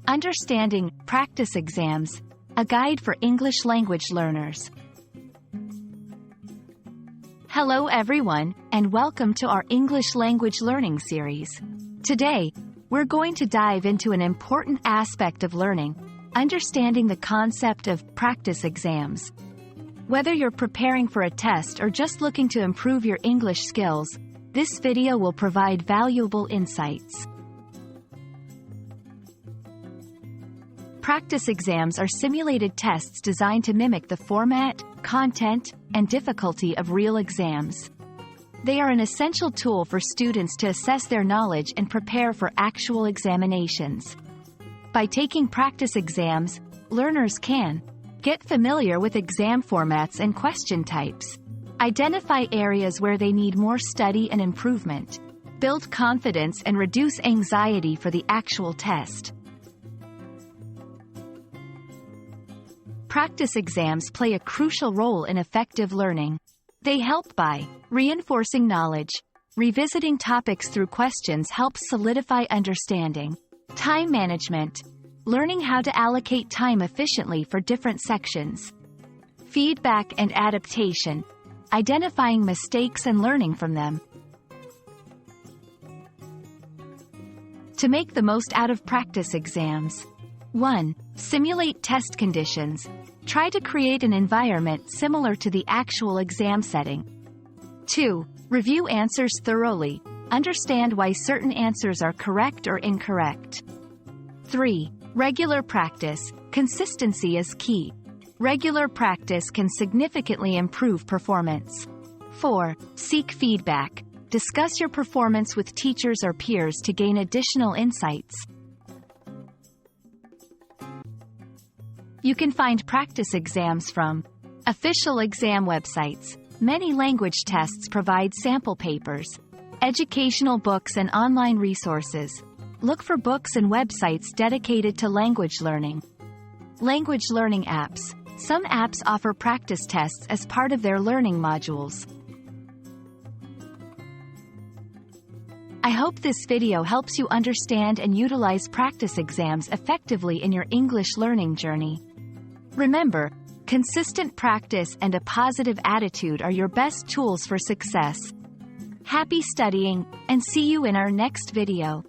Understanding Practice Exams, a guide for English language learners. Hello everyone, and welcome to our English language learning series. Today, we're going to dive into an important aspect of learning, understanding the concept of practice exams. Whether you're preparing for a test or just looking to improve your English skills, this video will provide valuable insights. Practice exams are simulated tests designed to mimic the format, content, and difficulty of real exams. They are an essential tool for students to assess their knowledge and prepare for actual examinations. By taking practice exams, learners can get familiar with exam formats and question types, identify areas where they need more study and improvement, build confidence and reduce anxiety for the actual test. Practice exams play a crucial role in effective learning. They help by reinforcing knowledge. Revisiting topics through questions helps solidify understanding. Time management. Learning how to allocate time efficiently for different sections. Feedback and adaptation. Identifying mistakes and learning from them. To make the most out of practice exams. 1. Simulate test conditions. Try to create an environment similar to the actual exam setting. 2. Review answers thoroughly. Understand why certain answers are correct or incorrect. 3. Regular practice. Consistency is key. Regular practice can significantly improve performance. 4. Seek feedback. Discuss your performance with teachers or peers to gain additional insights. You can find practice exams from official exam websites. Many language tests provide sample papers, educational books and online resources. Look for books and websites dedicated to language learning. Language learning apps. Some apps offer practice tests as part of their learning modules. I hope this video helps you understand and utilize practice exams effectively in your English learning journey. Remember, consistent practice and a positive attitude are your best tools for success. Happy studying, and see you in our next video.